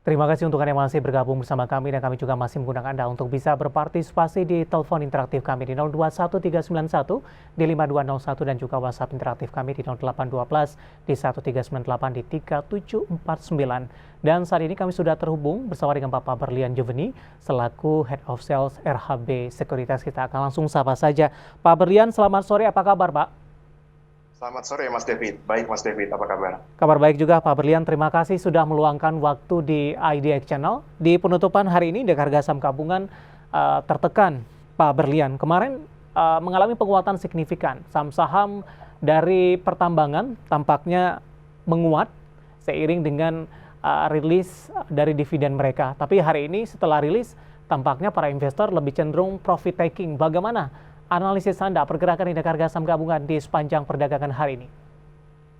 Terima kasih untuk Anda yang masih bergabung bersama kami dan kami juga masih menggunakan Anda untuk bisa berpartisipasi di telepon interaktif kami di 021391 di 5201 dan juga WhatsApp interaktif kami di 0812 di 1398 di 3749. Dan saat ini kami sudah terhubung bersama dengan Bapak Berlian Juveni selaku Head of Sales RHB Sekuritas. Kita akan langsung sapa saja. Pak Berlian, selamat sore. Apa kabar, Pak? Selamat sore Mas David. Baik Mas David, apa kabar? Kabar baik juga Pak Berlian, terima kasih sudah meluangkan waktu di IDX Channel. Di penutupan hari ini, indeks harga saham gabungan tertekan Pak Berlian. Kemarin mengalami penguatan signifikan. Saham-saham dari pertambangan tampaknya menguat seiring dengan rilis dari dividen mereka. Tapi hari ini setelah rilis, tampaknya para investor lebih cenderung profit taking. Bagaimana analisis Anda pergerakan indeks harga saham gabungan di sepanjang perdagangan hari ini?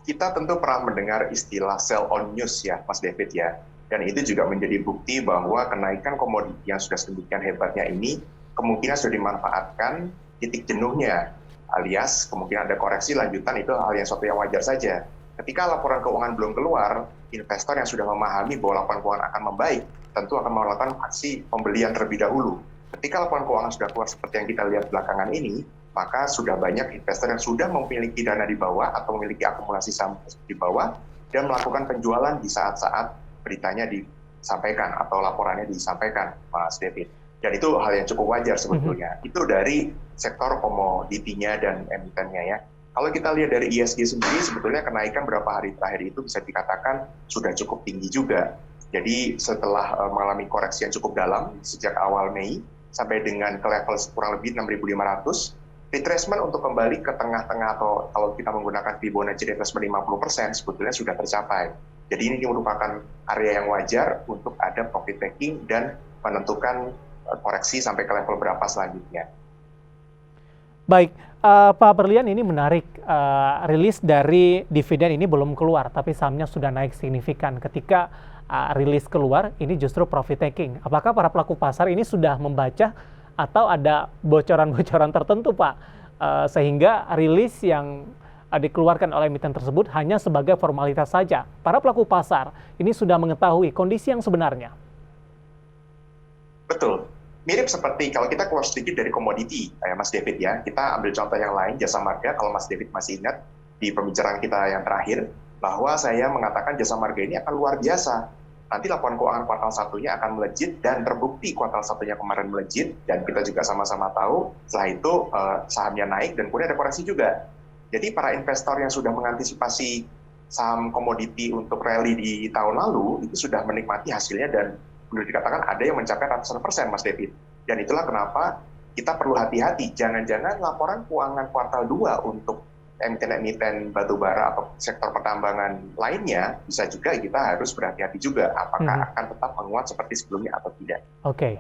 Kita tentu pernah mendengar istilah sell on news ya Mas David ya. Dan itu juga menjadi bukti bahwa kenaikan komoditi yang sudah sedemikian hebatnya ini kemungkinan sudah dimanfaatkan titik jenuhnya. Alias kemungkinan ada koreksi lanjutan, itu hal yang suatu yang wajar saja. Ketika laporan keuangan belum keluar, investor yang sudah memahami bahwa laporan keuangan akan membaik tentu akan melakukan aksi pembelian terlebih dahulu. Ketika laporan keuangan sudah keluar seperti yang kita lihat belakangan ini, maka sudah banyak investor yang sudah memiliki dana di bawah atau memiliki akumulasi saham di bawah dan melakukan penjualan di saat-saat beritanya disampaikan atau laporannya disampaikan, Mas David. Dan itu hal yang cukup wajar sebetulnya. Itu dari sektor komoditinya dan emitennya ya. Kalau kita lihat dari ISG sendiri, sebetulnya kenaikan beberapa hari terakhir itu bisa dikatakan sudah cukup tinggi juga. Jadi setelah mengalami koreksi yang cukup dalam sejak awal Mei, sampai dengan ke level kurang lebih 6.500, retracement untuk kembali ke tengah-tengah atau kalau kita menggunakan Fibonacci retracement 50% sebetulnya sudah tercapai. Jadi ini merupakan area yang wajar untuk ada profit taking dan menentukan koreksi sampai ke level berapa selanjutnya. Baik, Pak Berlian, ini menarik, rilis dari dividen ini belum keluar, tapi sahamnya sudah naik signifikan. Ketika rilis keluar, ini justru profit taking. Apakah para pelaku pasar ini sudah membaca atau ada bocoran-bocoran tertentu, Pak? Sehingga rilis yang dikeluarkan oleh emiten tersebut hanya sebagai formalitas saja. Para pelaku pasar ini sudah mengetahui kondisi yang sebenarnya. Betul. Mirip seperti kalau kita keluar sedikit dari komoditi, Mas David ya. Kita ambil contoh yang lain, jasa marga. Kalau Mas David masih ingat di pembicaraan kita yang terakhir, bahwa saya mengatakan jasa marga ini akan luar biasa. Nanti laporan keuangan kuartal satunya akan melejit dan terbukti kuartal satunya kemarin melejit dan kita juga sama-sama tahu setelah itu sahamnya naik dan kemudian ada koreksi juga. Jadi para investor yang sudah mengantisipasi saham komoditi untuk rally di tahun lalu itu sudah menikmati hasilnya dan boleh dikatakan ada yang mencapai ratusan persen, Mas David. Dan itulah kenapa kita perlu hati-hati. Jangan-jangan laporan keuangan kuartal 2 untuk emiten-emiten batubara atau sektor pertambangan lainnya, bisa juga kita harus berhati-hati juga. Apakah akan tetap menguat seperti sebelumnya atau tidak. Oke.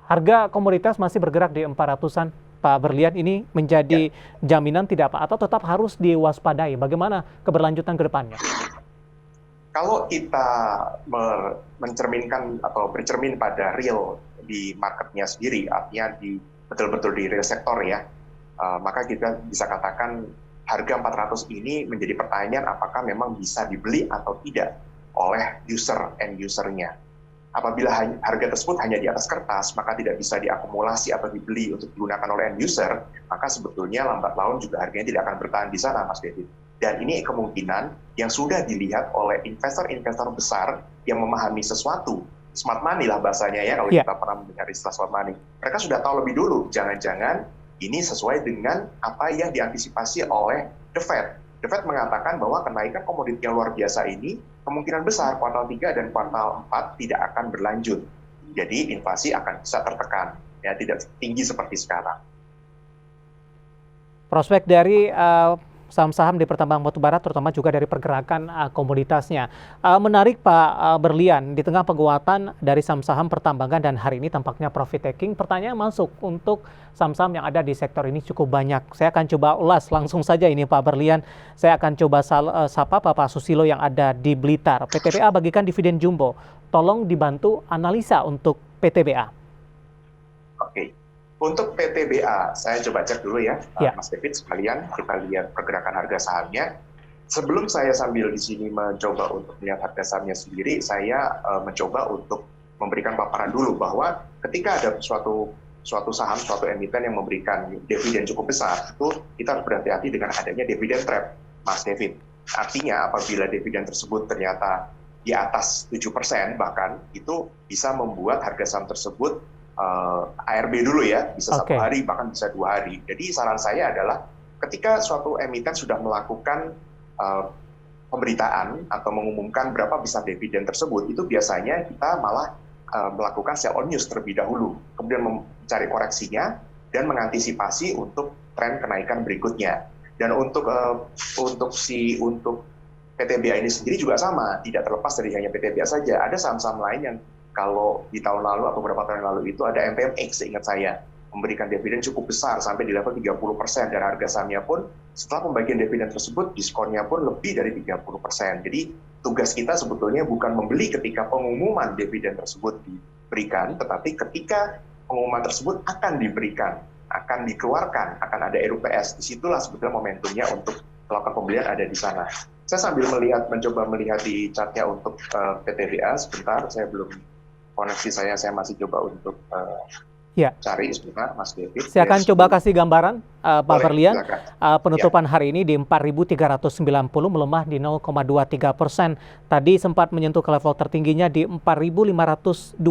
Harga komoditas masih bergerak di 400-an. Pak Berlian, ini menjadi jaminan tidak Pak? Atau tetap harus diwaspadai? Bagaimana keberlanjutan ke depannya? Kalau kita mencerminkan atau bercermin pada real di marketnya sendiri, artinya betul-betul di real sektor ya, maka kita bisa katakan harga 400 ini menjadi pertanyaan apakah memang bisa dibeli atau tidak oleh end usernya. Apabila harga tersebut hanya di atas kertas, maka tidak bisa diakumulasi atau dibeli untuk digunakan oleh end user, maka sebetulnya lambat laun juga harganya tidak akan bertahan di sana, Mas David. Dan ini kemungkinan yang sudah dilihat oleh investor-investor besar yang memahami sesuatu. Smart money lah bahasanya ya, kalau kita pernah mendengar istilah smart money. Mereka sudah tahu lebih dulu, jangan-jangan ini sesuai dengan apa yang diantisipasi oleh The Fed. The Fed mengatakan bahwa kenaikan komoditi yang luar biasa ini kemungkinan besar kuartal 3 dan kuartal 4 tidak akan berlanjut. Jadi inflasi akan bisa tertekan, ya tidak tinggi seperti sekarang. Prospek dari saham-saham di pertambangan batubara, terutama juga dari pergerakan komoditasnya. Menarik Pak Berlian, di tengah penguatan dari saham-saham pertambangan dan hari ini tampaknya profit taking, pertanyaan masuk untuk saham-saham yang ada di sektor ini cukup banyak. Saya akan coba ulas langsung saja ini Pak Berlian. Saya akan coba sapa Bapak Susilo yang ada di Blitar. PTBA bagikan dividen jumbo. Tolong dibantu analisa untuk PTBA. Oke. Untuk PTBA, saya coba cek dulu ya, Mas David sekalian, kita lihat pergerakan harga sahamnya. Sebelum saya sambil di sini mencoba untuk melihat harga sahamnya sendiri, saya mencoba untuk memberikan paparan dulu bahwa ketika ada suatu saham, suatu emiten yang memberikan dividen cukup besar, itu kita harus berhati-hati dengan adanya dividen trap, Mas David. Artinya apabila dividen tersebut ternyata di atas 7% bahkan, itu bisa membuat harga saham tersebut ARB dulu ya, bisa 1 hari, bahkan bisa 2 hari. Jadi saran saya adalah ketika suatu emiten sudah melakukan pemberitaan atau mengumumkan berapa besar dividen tersebut, itu biasanya kita malah melakukan sell on news terlebih dahulu, kemudian mencari koreksinya dan mengantisipasi untuk tren kenaikan berikutnya. Dan untuk PTBA ini sendiri juga sama, tidak terlepas dari hanya PTBA saja. Ada saham-saham lain yang kalau di tahun lalu atau beberapa tahun yang lalu itu ada MPMX, seingat saya, memberikan dividen cukup besar sampai di level 30%, dan harga sahamnya pun setelah pembagian dividen tersebut diskonnya pun lebih dari 30%. Jadi tugas kita sebetulnya bukan membeli ketika pengumuman dividen tersebut diberikan, tetapi ketika pengumuman tersebut akan diberikan, akan dikeluarkan, akan ada RUPS, disitulah sebetulnya momentumnya untuk melakukan pembelian ada di sana. Saya sambil mencoba melihat di chartnya untuk PTBA sebentar, saya belum koneksi saya masih coba untuk cari sebentar, Mas David. Saya akan coba kasih gambaran, Pak Berlian. Penutupan hari ini di 4.390, melemah di 0,23%. Tadi sempat menyentuh ke level tertingginya di 4.520,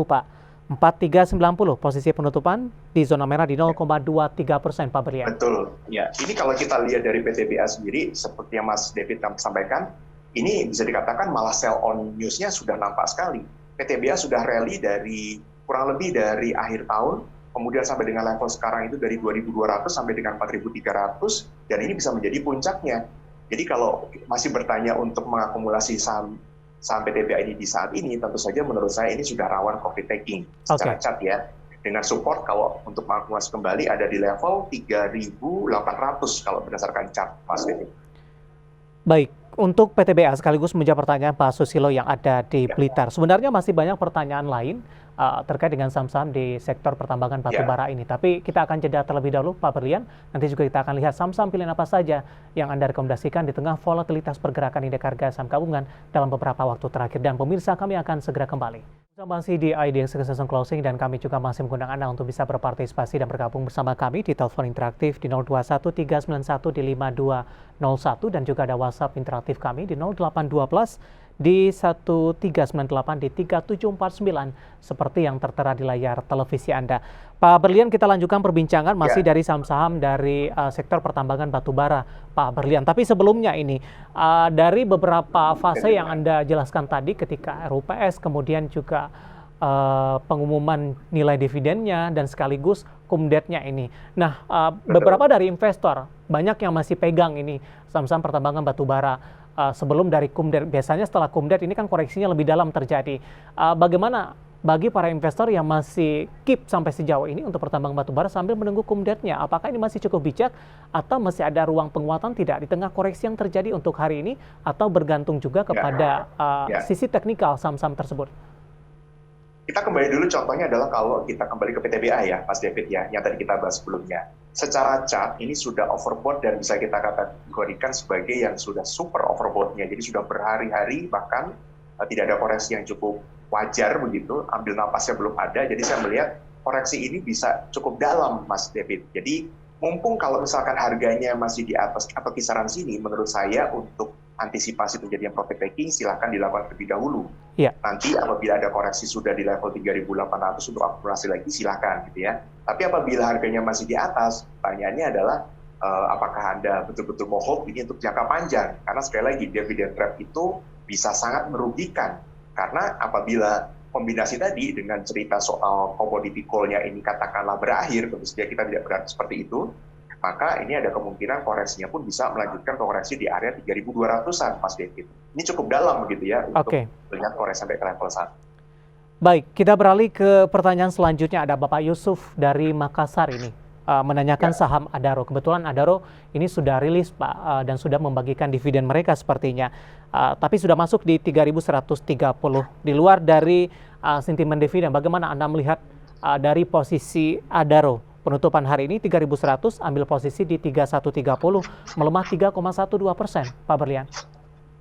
Pak. 4.390, posisi penutupan di zona merah di 0,23%, Pak Berlian. Betul, ya. Ini kalau kita lihat dari PTBA sendiri, seperti yang Mas David sampaikan, ini bisa dikatakan malah sell on news-nya sudah nampak sekali. PTBA sudah rally dari kurang lebih dari akhir tahun, kemudian sampai dengan level sekarang itu dari 2.200 sampai dengan 4.300, dan ini bisa menjadi puncaknya. Jadi kalau masih bertanya untuk mengakumulasi saham PTBA ini di saat ini, tentu saja menurut saya ini sudah rawan profit taking secara chart ya. Dengan support kalau untuk mengakumulasi kembali ada di level 3.800 kalau berdasarkan chart, Mas David. Baik. Untuk PTBA sekaligus menjawab pertanyaan Pak Susilo yang ada di Blitar. Sebenarnya masih banyak pertanyaan lain terkait dengan saham-saham di sektor pertambangan batubara ini. Tapi kita akan jeda terlebih dahulu, Pak Berlian. Nanti juga kita akan lihat saham-saham pilihan apa saja yang Anda rekomendasikan di tengah volatilitas pergerakan indeks harga saham gabungan dalam beberapa waktu terakhir. Dan pemirsa, kami akan segera kembali. Kita masih di IDX Season Closing, dan kami juga masih mengundang Anda untuk bisa berpartisipasi dan bergabung bersama kami di telepon interaktif di 021 391 di 5201, dan juga ada WhatsApp interaktif kami di 0812 di 1398 di 3749 seperti yang tertera di layar televisi Anda. Pak Berlian, kita lanjutkan perbincangan masih dari saham-saham dari sektor pertambangan batubara, Pak Berlian. Tapi sebelumnya ini dari beberapa fase yang Anda jelaskan tadi ketika RUPS, kemudian juga pengumuman nilai dividennya dan sekaligus kumdetnya ini. Nah, beberapa dari investor banyak yang masih pegang ini saham-saham pertambangan batubara sebelum dari kumdet. Biasanya setelah kumdet ini kan koreksinya lebih dalam terjadi. Bagaimana bagi para investor yang masih keep sampai sejauh ini untuk pertambangan batubara sambil menunggu kumdetnya? Apakah ini masih cukup bijak atau masih ada ruang penguatan tidak di tengah koreksi yang terjadi untuk hari ini, atau bergantung juga kepada sisi teknikal saham-saham tersebut? Kita kembali dulu, contohnya adalah kalau kita kembali ke PTBA ya, Mas David ya, yang tadi kita bahas sebelumnya. Secara chart ini sudah overbought dan bisa kita kategorikan sebagai yang sudah super overbought-nya. Jadi sudah berhari-hari bahkan tidak ada koreksi yang cukup wajar begitu, ambil napasnya belum ada. Jadi saya melihat koreksi ini bisa cukup dalam, Mas David. Jadi mumpung kalau misalkan harganya masih di atas atau kisaran sini, menurut saya untuk antisipasi terjadinya profit taking silahkan dilakukan terlebih dahulu. Nanti apabila ada koreksi sudah di level 3.800 untuk akumulasi lagi silahkan gitu ya. Tapi apabila harganya masih di atas, pertanyaannya adalah apakah Anda betul-betul mau hold ini untuk jangka panjang? Karena sekali lagi dividend trap itu bisa sangat merugikan. Karena apabila kombinasi tadi dengan cerita soal commodity call-nya ini katakanlah berakhir, tentu saja kita tidak berharap seperti itu, maka ini ada kemungkinan koreksinya pun bisa melanjutkan koreksi di area 3.200-an, Mas David. Ini cukup dalam begitu ya untuk melihat koreksi sampai ke level 1. Baik, kita beralih ke pertanyaan selanjutnya. Ada Bapak Yusuf dari Makassar ini menanyakan saham Adaro. Kebetulan Adaro ini sudah rilis, Pak, dan sudah membagikan dividen mereka sepertinya. Tapi sudah masuk di 3.130. Di luar dari sentimen dividen, bagaimana Anda melihat dari posisi Adaro, Penutupan hari ini 3.100, ambil posisi di 3130, melemah 3,12%, Pak Berlian.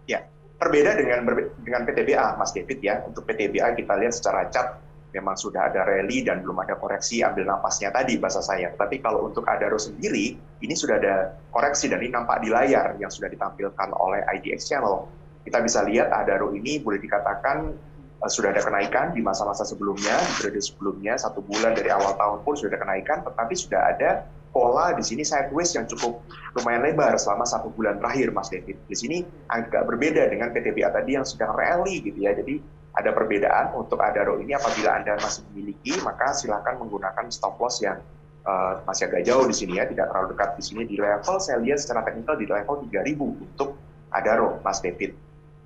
Ya, berbeda dengan PTBA, Mas David ya. Untuk PTBA kita lihat secara chart memang sudah ada rally dan belum ada koreksi, ambil napasnya tadi bahasa saya. Tapi kalau untuk Adaro sendiri, ini sudah ada koreksi dan ini nampak di layar yang sudah ditampilkan oleh IDX Channel. Kita bisa lihat Adaro ini boleh dikatakan sudah ada kenaikan di masa-masa sebelumnya, di periode sebelumnya, 1 bulan dari awal tahun pun sudah ada kenaikan, tetapi sudah ada pola di sini sideways yang cukup lumayan lebar selama 1 bulan terakhir, Mas David. Di sini agak berbeda dengan PTBA tadi yang sedang rally gitu ya. Jadi ada perbedaan untuk Adaro ini. Apabila Anda masih memiliki, maka silakan menggunakan stop loss yang masih agak jauh di sini ya, tidak terlalu dekat di sini. Di level saya lihat secara teknikal di level 3.000 untuk Adaro, Mas David.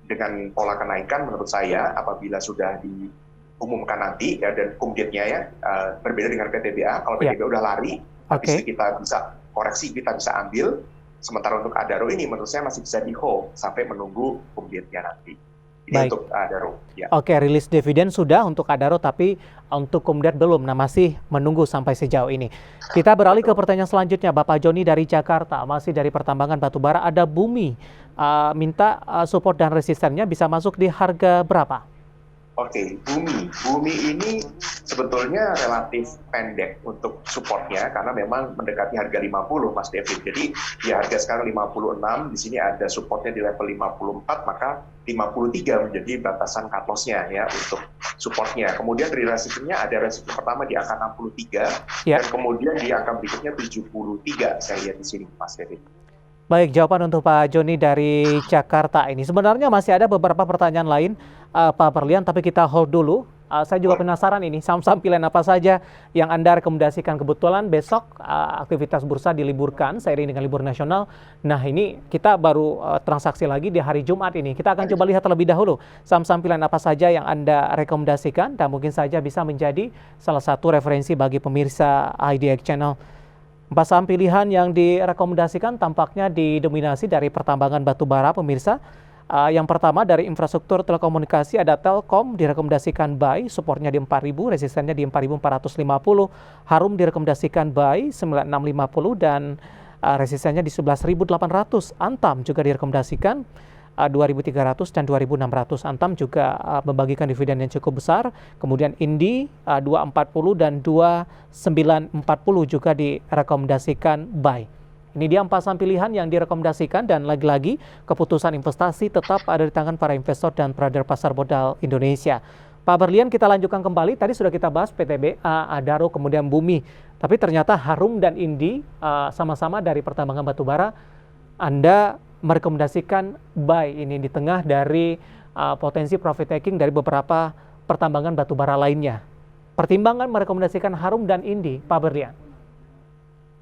Dengan pola kenaikan menurut saya apabila sudah diumumkan nanti ya, dan kumdetnya ya berbeda dengan PTBA. Kalau PTBA udah lari, habis itu kita bisa koreksi, kita bisa ambil. Sementara untuk Adaro ini menurut saya masih bisa di hold sampai menunggu kumdetnya nanti. Ini untuk Adaro. Ya. Oke, rilis dividen sudah untuk Adaro, tapi untuk kumdet belum. Nah, masih menunggu sampai sejauh ini. Kita beralih ke pertanyaan selanjutnya, Bapak Joni dari Jakarta, masih dari pertambangan batubara. Ada Bumi, minta support dan resistennya bisa masuk di harga berapa? Oke, Bumi ini sebetulnya relatif pendek untuk supportnya karena memang mendekati harga 50, Mas David. Jadi di harga sekarang 56, di sini ada supportnya di level 54, maka 53 menjadi batasan cut loss-nya ya untuk supportnya. Kemudian dari resistance-nya ada resistance pertama di angka 63 dan kemudian di angka berikutnya 73 saya lihat di sini, Mas David. Baik, jawaban untuk Pak Joni dari Jakarta ini. Sebenarnya masih ada beberapa pertanyaan lain, Pak Berlian, tapi kita hold dulu. Saya juga penasaran ini, saham-saham pilihan apa saja yang Anda rekomendasikan. Kebetulan besok aktivitas bursa diliburkan seiring dengan libur nasional. Nah, ini kita baru transaksi lagi di hari Jumat ini. Kita akan coba lihat terlebih dahulu saham-saham pilihan apa saja yang Anda rekomendasikan dan mungkin saja bisa menjadi salah satu referensi bagi pemirsa IDX Channel. 4 saham pilihan yang direkomendasikan tampaknya didominasi dari pertambangan batubara, pemirsa. Yang pertama dari infrastruktur telekomunikasi ada Telkom, direkomendasikan buy, supportnya di 4.000, resistennya di 4.450. Harum direkomendasikan buy 9650 dan resistennya di 11.800. Antam juga direkomendasikan 2.300 dan 2.600. Antam juga membagikan dividen yang cukup besar. Kemudian Indi 2.40 dan 2.940 juga direkomendasikan buy. Ini dia 4 saham pilihan yang direkomendasikan dan lagi-lagi keputusan investasi tetap ada di tangan para investor dan trader pasar modal Indonesia. Pak Berlian, kita lanjutkan kembali. Tadi sudah kita bahas PTBA, Adaro, kemudian Bumi. Tapi ternyata Harum dan Indi sama-sama dari pertambangan batubara. Anda merekomendasikan buy ini di tengah dari potensi profit taking dari beberapa pertambangan batubara lainnya. Pertimbangan merekomendasikan Harum dan Indi, Pak Berlian.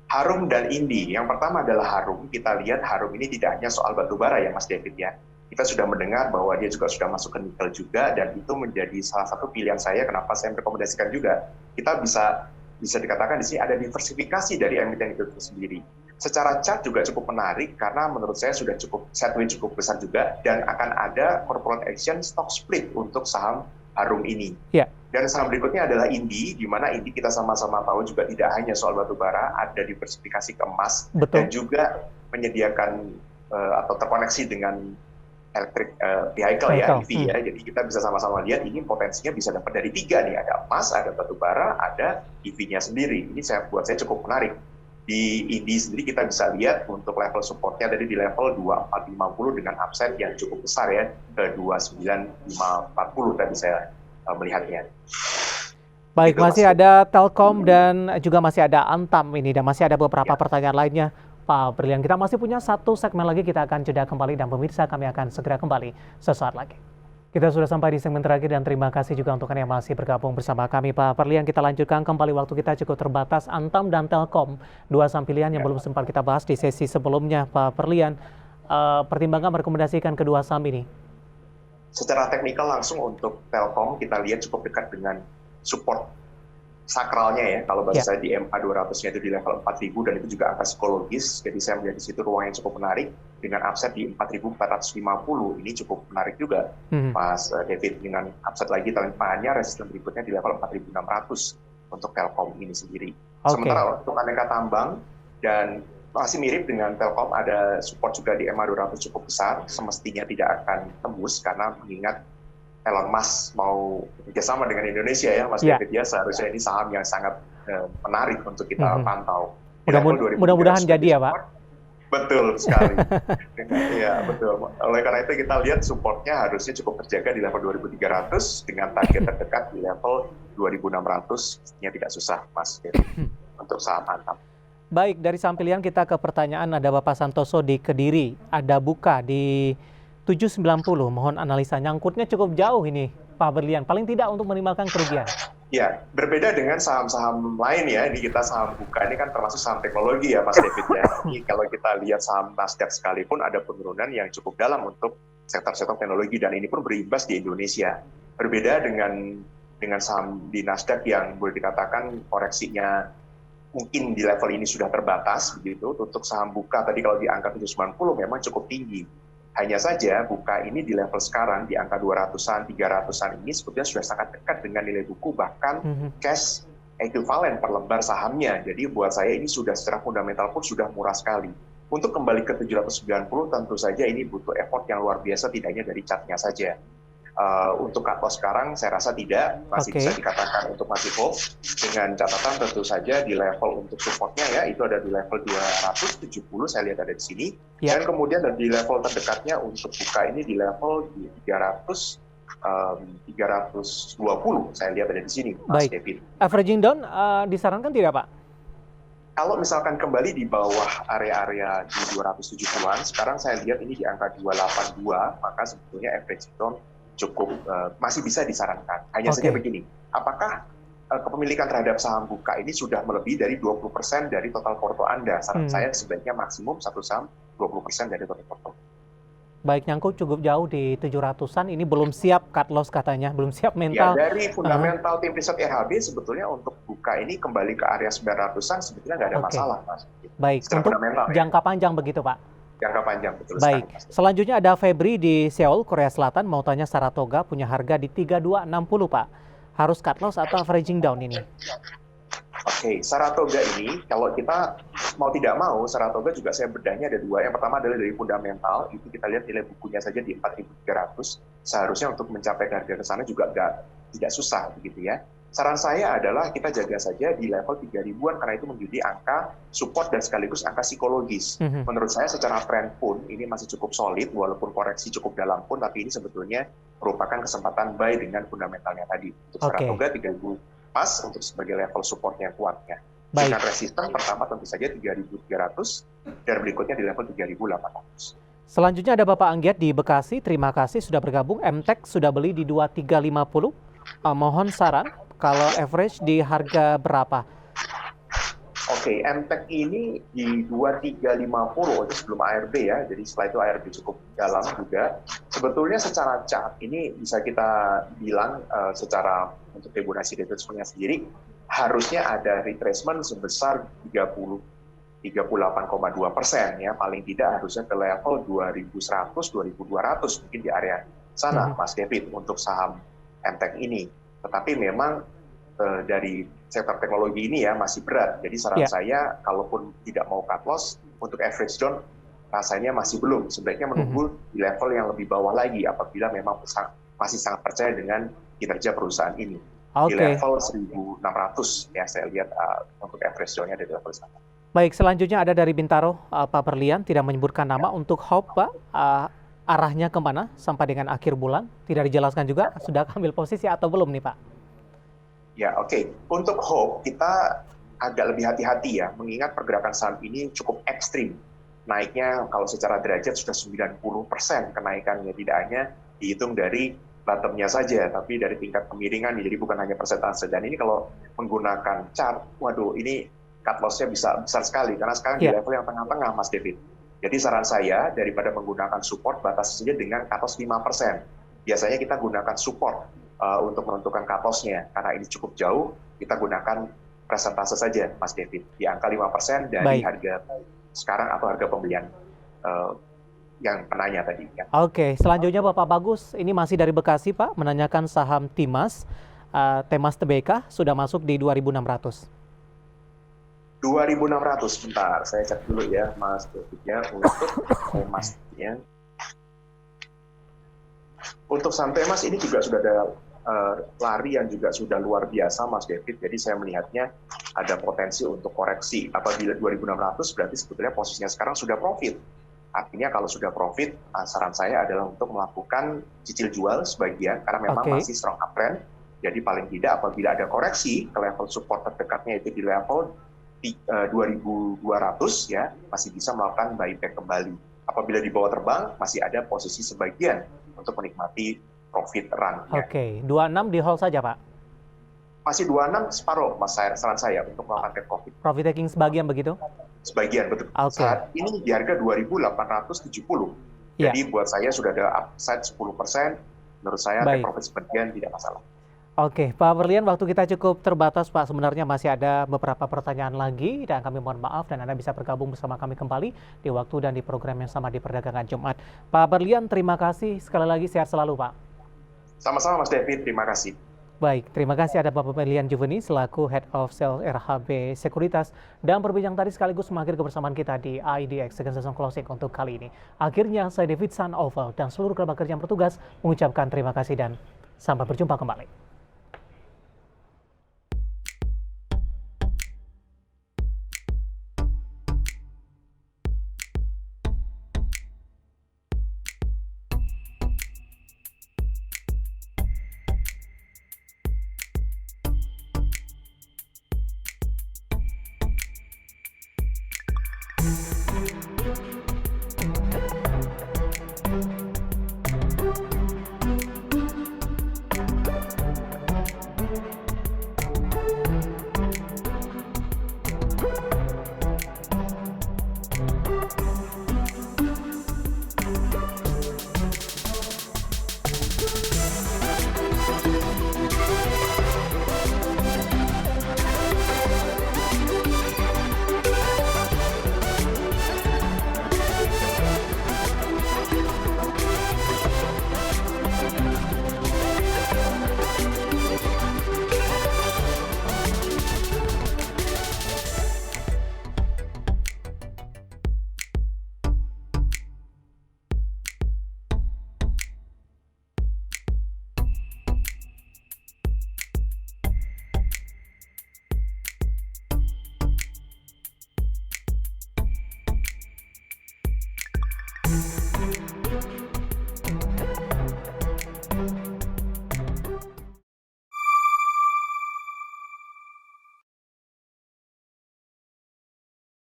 Harum dan Indi, yang pertama adalah Harum. Kita lihat Harum ini tidak hanya soal batubara ya, Mas David ya. Kita sudah mendengar bahwa dia juga sudah masuk ke nikel juga, dan itu menjadi salah satu pilihan saya kenapa saya merekomendasikan juga. Kita bisa dikatakan di sini ada diversifikasi dari emiten itu sendiri. Secara chart juga cukup menarik karena menurut saya sudah cukup sideways cukup besar juga, dan akan ada corporate action stock split untuk saham Harum ini. Yeah. Dan saham berikutnya adalah Indi, di mana Indi kita sama-sama tahu juga tidak hanya soal batubara, ada diversifikasi ke emas. Betul. Dan juga menyediakan atau terkoneksi dengan electric vehicle ya, EV ya. Jadi kita bisa sama-sama lihat ini potensinya bisa dapat dari 3 nih, ada emas, ada batubara, ada EV-nya sendiri. Ini buat saya cukup menarik. Di Indi sendiri kita bisa lihat untuk level supportnya tadi di level 2450 dengan upside yang cukup besar ya, ke 29540 tadi saya melihatnya. Baik, itu masih ada Telkom dan juga masih ada Antam ini, dan masih ada beberapa pertanyaan lainnya, Pak Berlian. Kita masih punya satu segmen lagi, kita akan jeda kembali dan pemirsa kami akan segera kembali sesaat lagi. Kita sudah sampai di segmen terakhir dan terima kasih juga untuk Anda yang masih bergabung bersama kami, Pak Berlian. Kita lanjutkan kembali, waktu kita cukup terbatas. Antam dan Telkom, 2 saham pilihan yang belum sempat kita bahas di sesi sebelumnya, Pak Berlian. Pertimbangan merekomendasikan kedua saham ini? Secara teknikal langsung untuk Telkom kita lihat cukup dekat dengan support sakralnya ya, kalau bahasa saya di MA 200-nya itu di level 4.000 dan itu juga angka psikologis, jadi saya melihat di situ ruang yang cukup menarik dengan upside di 4.450, ini cukup menarik juga, Mas David, dengan upside lagi tahannya resisten berikutnya di level 4.600. untuk Telkom ini sendiri. Oke. Sementara untuk aneka tambang dan masih mirip dengan Telkom, ada support juga di EMA 200 cukup besar, semestinya tidak akan tembus karena mengingat Elon Musk mau bekerjasama dengan Indonesia ya, Mas Ya. David ya, seharusnya ini saham yang sangat menarik untuk kita pantau. Di level 2300 Mudah-mudahan sudah jadi ya, Pak. disupport. Betul sekali. Iya, betul. Oleh karena itu kita lihat supportnya harusnya cukup terjaga di level 2300 dengan target terdekat di level 2600. Pastinya tidak susah, Mas David, untuk saham Antam. Baik, dari saham pilihan kita ke pertanyaan. Ada Bapak Santoso di Kediri, ada Buka di 790. Mohon analisa, nyangkutnya cukup jauh ini Pak Berlian, paling tidak untuk minimalkan kerugian. Ya, berbeda dengan saham-saham lain ya, ini kita saham Buka ini kan termasuk saham teknologi ya Mas David ya. Ini kalau kita lihat saham Nasdaq sekalipun ada penurunan yang cukup dalam untuk sektor-sektor teknologi dan ini pun berimbas di Indonesia. Berbeda dengan saham di Nasdaq yang boleh dikatakan koreksinya mungkin di level ini sudah terbatas begitu. Untuk saham Buka tadi kalau di angka 790 memang cukup tinggi. Hanya saja Buka ini di level sekarang di angka 200-an, 300-an ini sebetulnya sudah sangat dekat dengan nilai buku, bahkan cash ekuivalen per lembar sahamnya. Jadi buat saya ini sudah secara fundamental pun sudah murah sekali. Untuk kembali ke 790 tentu saja ini butuh effort yang luar biasa, tidak hanya dari chartnya saja. Untuk cut loss sekarang saya rasa tidak, masih bisa dikatakan untuk masih hold, dengan catatan tentu saja di level untuk supportnya ya itu ada di level 270, saya lihat ada di sini, dan kemudian di level terdekatnya untuk Buka ini di level 320 saya lihat ada di sini, Mas David. Averaging down disarankan tidak, Pak? Kalau misalkan kembali di bawah area-area di 270-an, sekarang saya lihat ini di angka 282, maka sebetulnya averaging down cukup masih bisa disarankan. Hanya saja begini, apakah kepemilikan terhadap saham Buka ini sudah melebihi dari 20% dari total porto Anda? Saran saya sebaiknya maksimum satu saham 20% dari total porto. Baik, nyangkut cukup jauh di 700-an, ini belum siap cut loss katanya, belum siap mental. Ya, dari fundamental tim riset RHB sebetulnya untuk Buka ini kembali ke area 900-an sebetulnya nggak ada masalah, Mas. Baik, untuk jangka panjang begitu, Pak? Jangka panjang, betul. Baik, selanjutnya ada Febri di Seoul, Korea Selatan, mau tanya Saratoga punya harga di 3260, Pak. Harus cut loss atau averaging down ini? Oke, Saratoga ini kalau kita mau tidak mau, Saratoga juga saya bedahnya ada dua. Yang pertama adalah dari fundamental, itu kita lihat nilai bukunya saja di 4.300. Seharusnya untuk mencapai harga ke sana juga tidak susah begitu ya. Saran saya adalah kita jaga saja di level 3.000-an karena itu menjadi angka support dan sekaligus angka psikologis. Menurut saya secara tren pun ini masih cukup solid walaupun koreksi cukup dalam pun, tapi ini sebetulnya merupakan kesempatan buy dengan fundamentalnya tadi. Untuk Saratoga 3.000 pas untuk sebagai level support yang kuatnya. Dengan resisten pertama tentu saja 3.300 dan berikutnya di level 3.800. Selanjutnya ada Bapak Anggiat di Bekasi, terima kasih sudah bergabung. MTEK sudah beli di 2350. Mohon saran, kalau average di harga berapa? Oke, MTEK ini di 2350 itu sebelum ARB ya, jadi setelah itu ARB cukup dalam juga. Sebetulnya secara chart ini bisa kita bilang secara untuk Fibonacci retracement sendiri harusnya ada retracement sebesar 38,2% ya, paling tidak harusnya ke level 2100, 2200 mungkin di area sana, Mas David, untuk saham MTEK ini. Tetapi memang dari sektor teknologi ini ya masih berat. Jadi saran saya kalaupun tidak mau cut loss untuk average down rasanya masih belum. Sebaiknya menunggu di level yang lebih bawah lagi apabila memang masih sangat percaya dengan kinerja perusahaan ini. Di level 1.600 ya saya lihat untuk average down-nya dari level sana. Baik, selanjutnya ada dari Bintaro, Pak Berlian, tidak menyebutkan nama. Untuk Hope, Pak, arahnya kemana sampai dengan akhir bulan? Tidak dijelaskan juga, sudah ambil posisi atau belum nih, Pak? Ya, oke. Untuk Hope, kita agak lebih hati-hati ya, mengingat pergerakan saham ini cukup ekstrim. Naiknya kalau secara derajat sudah 90% kenaikannya, tidak hanya dihitung dari bottom-nya saja, tapi dari tingkat kemiringan, jadi bukan hanya persentase. Dan ini kalau menggunakan chart, waduh, ini cut loss-nya bisa besar sekali, karena sekarang di level yang tengah-tengah, Mas David. Jadi saran saya, daripada menggunakan support, batas saja dengan cut loss 5%. Biasanya kita gunakan support untuk menentukan cut loss-nya, karena ini cukup jauh, kita gunakan persentase saja, Mas David, di angka 5% dari harga sekarang atau harga pembelian yang penanya tadi. Ya. Oke, selanjutnya Bapak Bagus, ini masih dari Bekasi, Pak, menanyakan saham Timas. Temas TBK sudah masuk di 2.600. 2.600, bentar, saya cek dulu ya Mas Davidnya untuk Temasnya. Untuk saham Temas ini juga sudah ada lari yang juga sudah luar biasa Mas David, jadi saya melihatnya ada potensi untuk koreksi. Apabila 2.600 berarti sebetulnya posisinya sekarang sudah profit. Artinya kalau sudah profit, saran saya adalah untuk melakukan cicil jual sebagian karena memang masih strong uptrend. Jadi paling tidak apabila ada koreksi ke level support terdekatnya itu di level 2.200 ya, masih bisa melakukan buyback kembali. Apabila di bawah terbang masih ada posisi sebagian untuk menikmati profit run. Oke, 26 di hold saja Pak? Masih 26 separuh, Mas, saran saya untuk melakukan take profit. Profit taking sebagian begitu? Sebagian, betul. Saat ini di harga 2.870. Jadi buat saya sudah ada upside 10%, menurut saya take profit sebagian tidak masalah. Oke, Pak Berlian, waktu kita cukup terbatas, Pak. Sebenarnya masih ada beberapa pertanyaan lagi, dan kami mohon maaf, dan Anda bisa bergabung bersama kami kembali di waktu dan di program yang sama di Perdagangan Jumat. Pak Berlian, terima kasih. Sekali lagi, sehat selalu, Pak. Sama-sama, Mas David. Terima kasih. Baik, terima kasih ada Bapak Berlian Juveni selaku Head of Sales RHB Sekuritas, dan berbincang tadi sekaligus mengakhiri kebersamaan kita di IDX Second Session Closing untuk kali ini. Akhirnya, saya David San Oval dan seluruh kerabat kerja yang bertugas mengucapkan terima kasih dan sampai berjumpa kembali.